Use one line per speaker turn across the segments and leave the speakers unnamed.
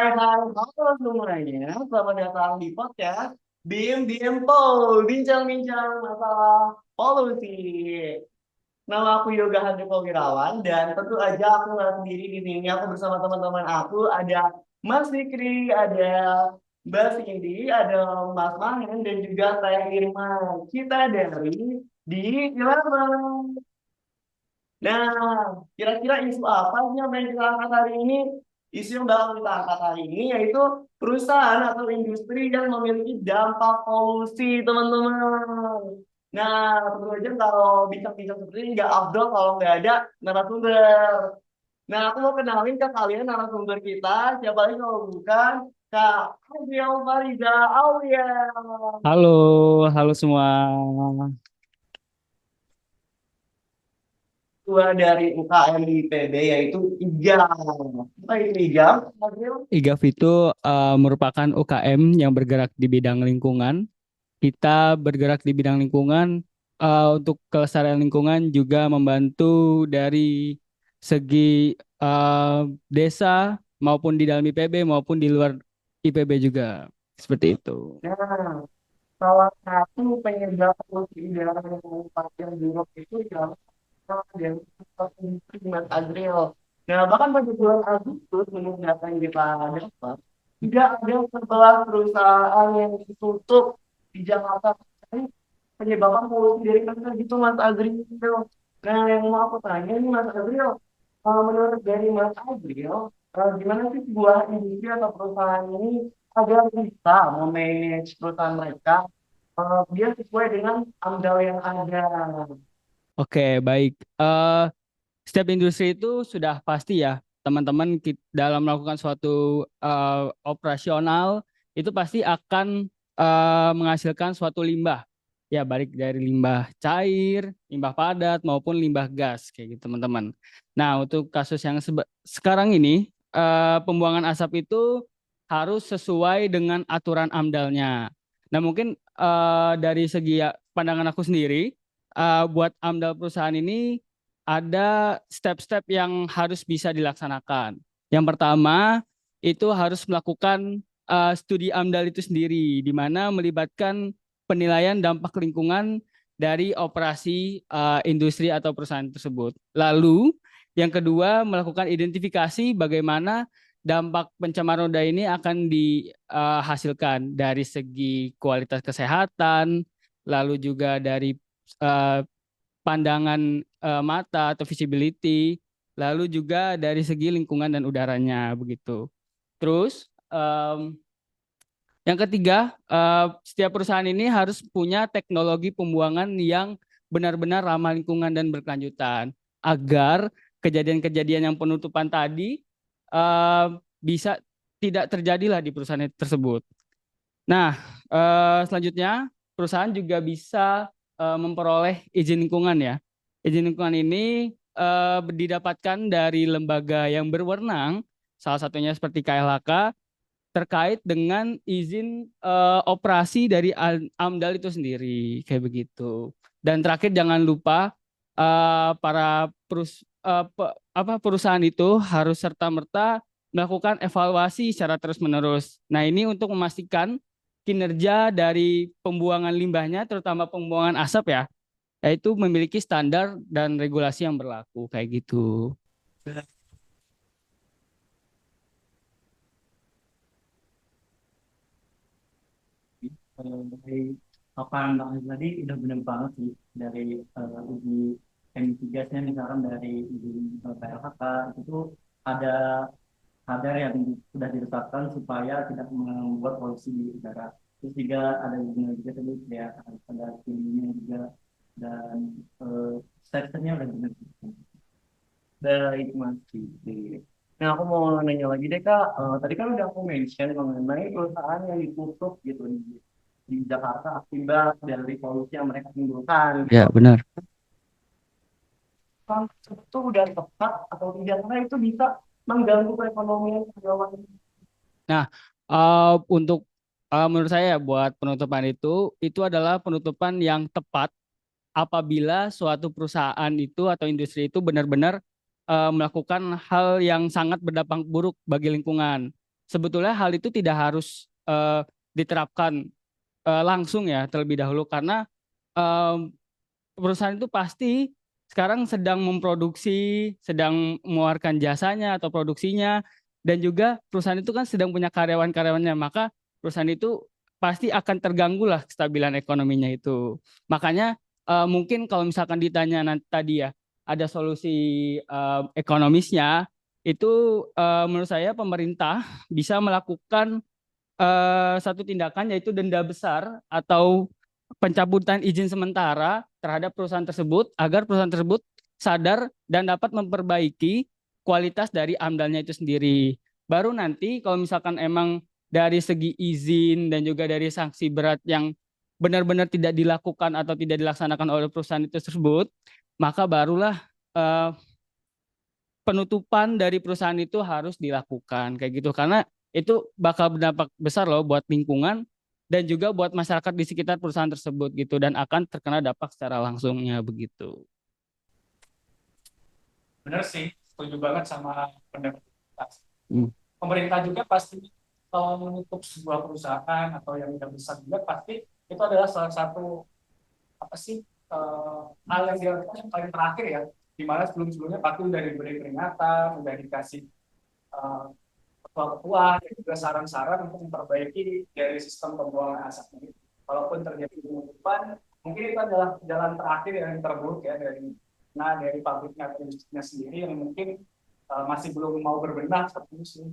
Halo semuanya. Selamat datang di podcast BIM bincang-bincang masalah polusi. Nama aku Yoga Handoko Wirawan dan tentu aja aku nggak sendiri di sini. Aku bersama teman-teman aku ada Mas Fikri, ada Mbak Cindy, ada Mas Mahen dan juga saya Irma. Kita dari di Ilaman. Nah, kira-kira isu apa sih yang pengen kita angkat hari ini? Isu yang bakal kita angkat hari ini yaitu perusahaan atau industri yang memiliki dampak polusi, teman-teman. Nah, tentu aja kalau bincang-bincang seperti ini nggak afdol kalau nggak ada narasumber. Nah, aku mau kenalin ke kalian narasumber kita. Siapa lagi kalau bukan Kak Aulia Fariza Aulia.
Halo, halo semua.
Ketua dari UKM IPB yaitu IGA. Apa itu IGA?
IGAF itu merupakan UKM yang bergerak di bidang lingkungan. Kita bergerak di bidang lingkungan untuk kelestarian lingkungan juga membantu dari segi desa maupun di dalam IPB maupun di luar IPB juga. Seperti itu.
Nah, salah satu penyebab polusi udara yang paling buruk itu adalah dari sektor industri Mas Azril. Nah, bahkan pada bulan Agustus menurut data yang kita dapat, tidak ada 11 perusahaan yang ditutup di Jakarta. Ini penyebabkan polusi dari mana gitu Mas Azril. Nah, yang mau aku tanya nih Mas Azril, menurut dari Mas Azril, gimana sih sebuah industri atau perusahaan ini agar bisa memanage perusahaan mereka biar sesuai dengan AMDAL yang ada.
Oke, baik. Setiap industri itu sudah pasti ya, teman-teman dalam melakukan suatu operasional itu pasti akan menghasilkan suatu limbah. Ya, baik dari limbah cair, limbah padat maupun limbah gas kayak gitu, teman-teman. Nah, untuk kasus yang sekarang ini pembuangan asap itu harus sesuai dengan aturan AMDAL-nya. Nah, mungkin dari segi pandangan aku sendiri, buat AMDAL perusahaan ini ada step-step yang harus bisa dilaksanakan. Yang pertama, itu harus melakukan studi AMDAL itu sendiri, di mana melibatkan penilaian dampak lingkungan dari operasi industri atau perusahaan tersebut. Lalu, yang kedua, melakukan identifikasi bagaimana dampak pencemaran udara ini akan dihasilkan dari segi kualitas kesehatan, lalu juga dari eh, pandangan mata atau visibility, lalu juga dari segi lingkungan dan udaranya begitu. Terus yang ketiga, setiap perusahaan ini harus punya teknologi pembuangan yang benar-benar ramah lingkungan dan berkelanjutan agar kejadian-kejadian yang penutupan tadi eh, bisa tidak terjadilah di perusahaan tersebut. Nah, selanjutnya perusahaan juga bisa memperoleh izin lingkungan ya. Izin lingkungan ini didapatkan dari lembaga yang berwenang, salah satunya seperti KLHK, terkait dengan izin operasi dari AMDAL itu sendiri, kayak begitu. Dan terakhir jangan lupa para perusahaan itu harus serta-merta melakukan evaluasi secara terus-menerus. Nah, ini untuk memastikan kinerja dari pembuangan limbahnya, terutama pembuangan asap ya, yaitu memiliki standar dan regulasi yang berlaku kayak gitu.
Dari apa yang Bang Aziz tadi udah benar banget sih dari uji emisi gasnya misalkan dari uji PLHK itu ada kadar yang sudah ditetapkan supaya tidak membuat polusi di udara. Terus juga ada juga tadi kayak ada tingginya juga dan step-stepnya udah benar. Baik Mas Didi. Nah aku mau nanya lagi deh Kak, tadi kan udah aku mention mengenai perusahaan yang ditutup gitu di Jakarta akibat dari polusi yang mereka timbulkan gitu.
Ya, benar.
Kan itu udah tepat atau tidak karena itu bisa mengganggu perekonomian karyawan.
Nah, untuk menurut saya buat penutupan itu adalah penutupan yang tepat apabila suatu perusahaan itu atau industri itu benar-benar melakukan hal yang sangat berdampak buruk bagi lingkungan. sebetulnya hal itu tidak harus diterapkan langsung ya terlebih dahulu karena em, perusahaan itu pasti sekarang sedang memproduksi, sedang mengeluarkan jasanya atau produksinya, dan juga perusahaan itu kan sedang punya karyawan-karyawannya, maka perusahaan itu pasti akan terganggu lah kestabilan ekonominya itu. Makanya mungkin kalau misalkan ditanya nanti tadi ya, ada solusi ekonomisnya, itu menurut saya pemerintah bisa melakukan satu tindakan yaitu denda besar atau pencabutan izin sementara terhadap perusahaan tersebut agar perusahaan tersebut sadar dan dapat memperbaiki kualitas dari AMDAL-nya itu sendiri. Baru nanti kalau misalkan emang dari segi izin dan juga dari sanksi berat yang benar-benar tidak dilakukan atau tidak dilaksanakan oleh perusahaan itu tersebut, maka barulah eh, penutupan dari perusahaan itu harus dilakukan kayak gitu karena itu bakal berdampak besar loh buat lingkungan dan juga buat masyarakat di sekitar perusahaan tersebut gitu dan akan terkena dampak secara langsungnya begitu.
Bener sih, setuju banget sama pendapat kita.
Hmm.
Pemerintah juga pasti kalau menutup sebuah perusahaan atau yang tidak besar juga pasti itu adalah salah satu apa sih hal yang dilakukan yang paling terakhir ya, di mana sebelum-sebelumnya pasti udah diberi peringatan, udah dikasih eh, ketua-ketua dan juga saran-saran untuk memperbaiki dari sistem pembuangan asap ini. Kalaupun terjadi penutupan, mungkin itu adalah jalan terakhir yang terburuk ya dari pabriknya atau industrinya sendiri yang mungkin masih belum mau berbenah seperti itu sih.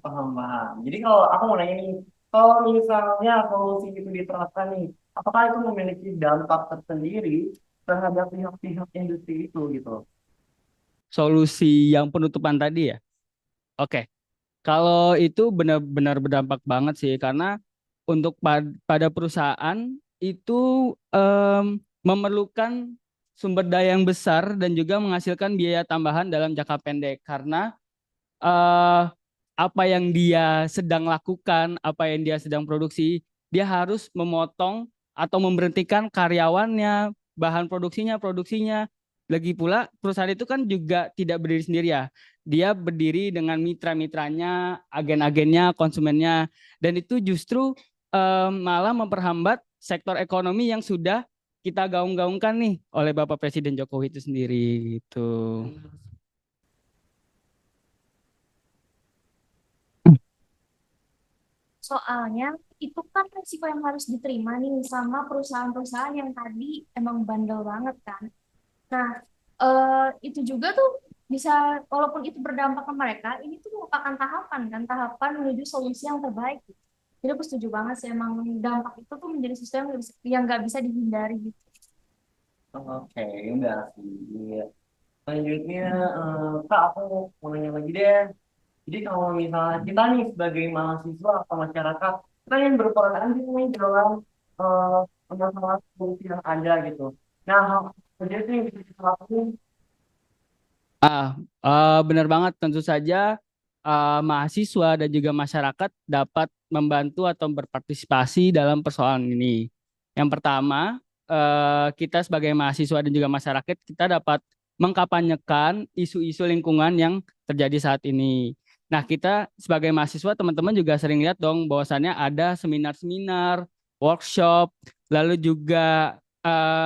Paham, paham. Jadi kalau aku mau nanya nih, kalau misalnya solusi itu diterapkan nih, apakah itu memiliki dampak tersendiri terhadap pihak-pihak industri itu gitu?
Solusi yang penutupan tadi ya. Oke, kalau itu benar-benar berdampak banget sih karena untuk pada perusahaan itu memerlukan sumber daya yang besar dan juga menghasilkan biaya tambahan dalam jangka pendek karena eh, apa yang dia sedang lakukan, apa yang dia sedang produksi, dia harus memotong atau memberhentikan karyawannya, bahan produksinya. Lagi pula perusahaan itu kan juga tidak berdiri sendiri ya. Dia berdiri dengan mitra-mitranya, agen-agennya, konsumennya, dan itu justru malah memperhambat sektor ekonomi yang sudah kita gaung-gaungkan nih oleh Bapak Presiden Jokowi itu sendiri gitu.
Soalnya itu kan resiko yang harus diterima nih sama perusahaan-perusahaan yang tadi emang bandel banget kan. Nah, itu juga tuh bisa, walaupun itu berdampak ke mereka, ini tuh merupakan tahapan kan, tahapan menuju solusi yang terbaik. Jadi aku setuju banget sih, emang dampak itu tuh menjadi sesuatu yang nggak bisa dihindari gitu.
Oke, enggak sih. Iya. Selanjutnya, Kak, aku mau nanya lagi deh. Jadi kalau misalnya kita nih sebagai mahasiswa atau masyarakat, kita yang berperan aktif nih dalam masalah solusi yang ada gitu. Nah, hal apa aja sih yang bisa kita lakukan?
Benar banget, tentu saja mahasiswa dan juga masyarakat dapat membantu atau berpartisipasi dalam persoalan ini. Yang pertama, kita sebagai mahasiswa dan juga masyarakat, kita dapat mengkampanyekan isu-isu lingkungan yang terjadi saat ini. Nah, kita sebagai mahasiswa, teman-teman juga sering lihat dong bahwasannya ada seminar-seminar, workshop, lalu juga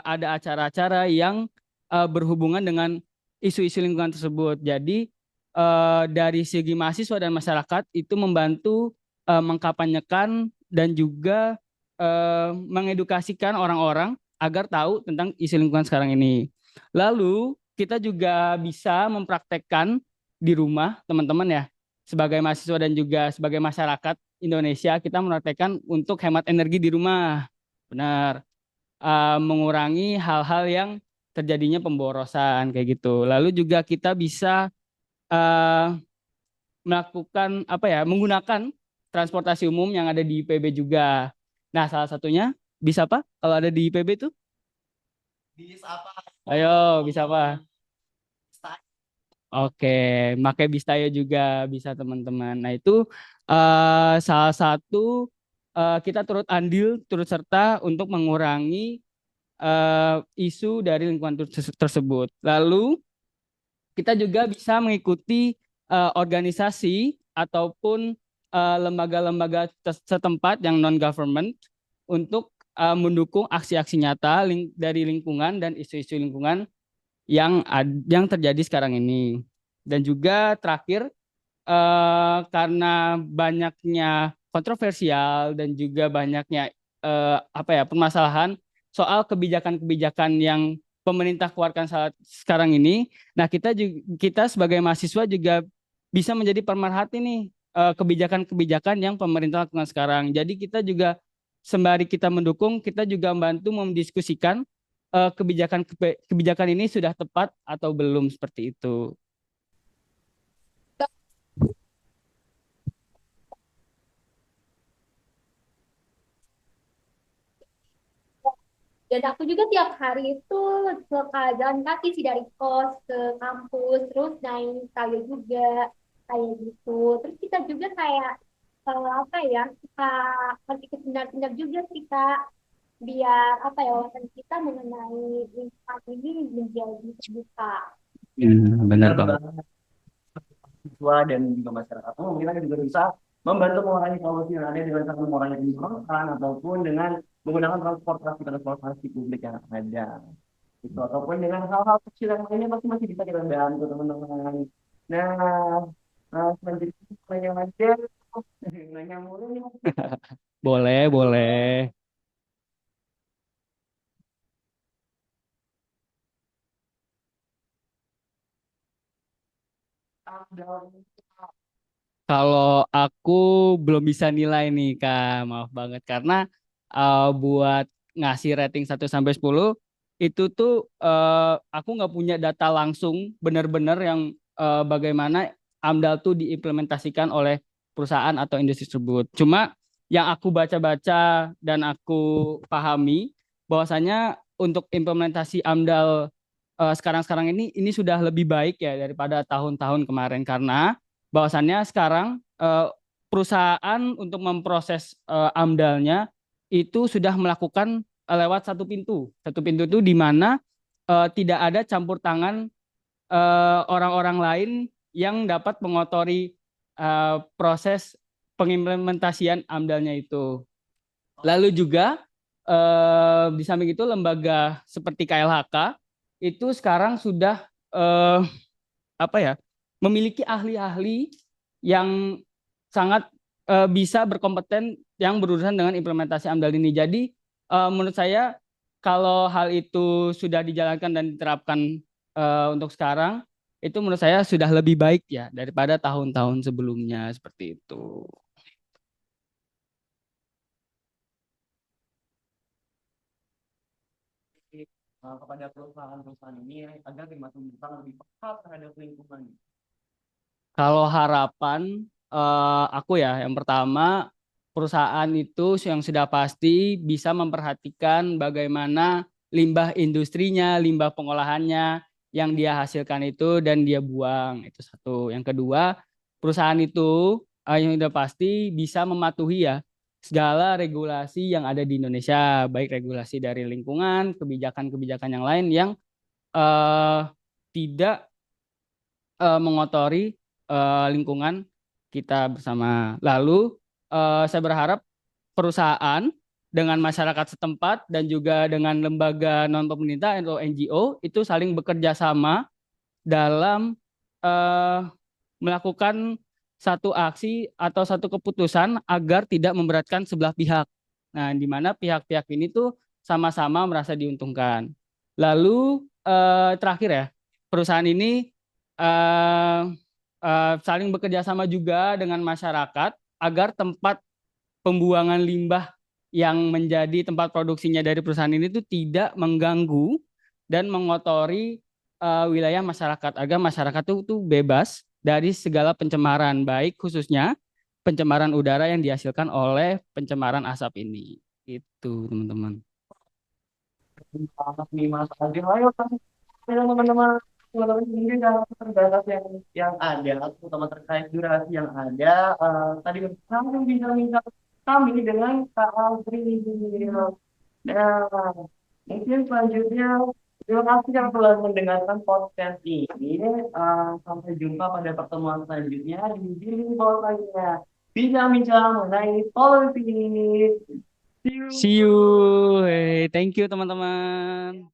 ada acara-acara yang berhubungan dengan isu-isu lingkungan tersebut. Jadi dari segi mahasiswa dan masyarakat itu membantu mengkampanyekan dan juga mengedukasikan orang-orang agar tahu tentang isu lingkungan sekarang ini. Lalu kita juga bisa mempraktekkan di rumah teman-teman ya. Sebagai mahasiswa dan juga sebagai masyarakat Indonesia, kita mempraktekkan untuk hemat energi di rumah. Benar. Mengurangi hal-hal yang terjadinya pemborosan kayak gitu. Lalu juga kita bisa eh, melakukan apa ya, menggunakan transportasi umum yang ada di IPB juga. Nah, salah satunya bisa apa? Kalau ada di IPB tuh?
Bis apa?
Ayo, bisa apa? Oke, pakai Bistayo juga bisa teman-teman. Nah, itu salah satu kita turut andil, turut serta untuk mengurangi isu dari lingkungan tersebut. Lalu kita juga bisa mengikuti organisasi ataupun lembaga-lembaga setempat yang non-government untuk mendukung aksi-aksi nyata dari lingkungan dan isu-isu lingkungan yang terjadi sekarang ini. Dan juga terakhir, karena banyaknya kontroversial dan juga banyaknya permasalahan soal kebijakan-kebijakan yang pemerintah keluarkan saat sekarang ini. Nah, kita sebagai mahasiswa juga bisa menjadi pemerhati nih kebijakan-kebijakan yang pemerintah lakukan sekarang. Jadi kita juga sembari kita mendukung, kita juga membantu mendiskusikan kebijakan ini sudah tepat atau belum seperti itu.
Dan aku juga tiap hari itu suka jalan kaki sih dari kos ke kampus, terus naik tangga juga, kayak gitu. Terus kita juga kayak, apa ya, suka pergi ke seminar-seminar juga sih, Kak. Biar, apa ya, wawasan kita mengenai lingkungan ini menjadi terbuka.
Benar banget.
Siswa dan juga masyarakat umum kita juga bisa membantu mengurangi polusi yang ada dengan cara mengurangi penggunaan ataupun dengan menggunakan transportasi publik yang ada itu ataupun dengan hal-hal kecil yang lainnya pasti masih bisa kita bantu teman-teman. Nah, selanjutnya nanya aja, nanya mulu nih.
Boleh, boleh. Kalau aku belum bisa nilai nih Kak, maaf banget karena buat ngasih rating 1 sampai 10 itu tuh aku nggak punya data langsung benar-benar yang bagaimana AMDAL tuh diimplementasikan oleh perusahaan atau industri tersebut. Cuma yang aku baca-baca dan aku pahami bahwasanya untuk implementasi AMDAL sekarang-sekarang ini sudah lebih baik ya daripada tahun-tahun kemarin karena bahwasannya sekarang perusahaan untuk memproses AMDAL-nya itu sudah melakukan lewat satu pintu. Satu pintu itu di mana tidak ada campur tangan orang-orang lain yang dapat mengotori proses pengimplementasian AMDAL-nya itu. Lalu juga di samping itu lembaga seperti KLHK itu sekarang sudah apa ya memiliki ahli-ahli yang sangat bisa berkompeten yang berurusan dengan implementasi AMDAL ini. Jadi menurut saya kalau hal itu sudah dijalankan dan diterapkan untuk sekarang, itu menurut saya sudah lebih baik ya daripada tahun-tahun sebelumnya seperti itu.
Kepada perusahaan-perusahaan ini agar lebih peka terhadap lingkungan.
Kalau harapan aku ya, yang pertama perusahaan itu yang sudah pasti bisa memperhatikan bagaimana limbah industrinya, limbah pengolahannya yang dia hasilkan itu dan dia buang. Itu satu. Yang kedua, perusahaan itu yang sudah pasti bisa mematuhi ya segala regulasi yang ada di Indonesia, baik regulasi dari lingkungan, kebijakan-kebijakan yang lain yang tidak mengotori lingkungan kita bersama. Lalu saya berharap perusahaan dengan masyarakat setempat dan juga dengan lembaga non pemerintah atau NGO itu saling bekerja sama dalam eh, melakukan satu aksi atau satu keputusan agar tidak memberatkan sebelah pihak. Nah, di mana pihak-pihak ini tuh sama-sama merasa diuntungkan. Lalu terakhir ya, perusahaan ini eh, saling bekerja sama juga dengan masyarakat agar tempat pembuangan limbah yang menjadi tempat produksinya dari perusahaan ini itu tidak mengganggu dan mengotori wilayah masyarakat agar masyarakat itu bebas dari segala pencemaran baik khususnya pencemaran udara yang dihasilkan oleh pencemaran asap ini. Itu teman-teman.
Nih Mas Adil, ayo teman-teman teman-teman sendiri dalam terbatas yang ada, terutama terkait durasi yang ada. Tadi kami bisa minta kami dengan Kak Aldri. Nah, mungkin selanjutnya Terima kasih yang telah mendengarkan podcast ini. Sampai jumpa pada pertemuan selanjutnya di Bimbing Power lainnya. Bincang-bincang mengenai politik. See you.
See you. Hey, thank you teman-teman.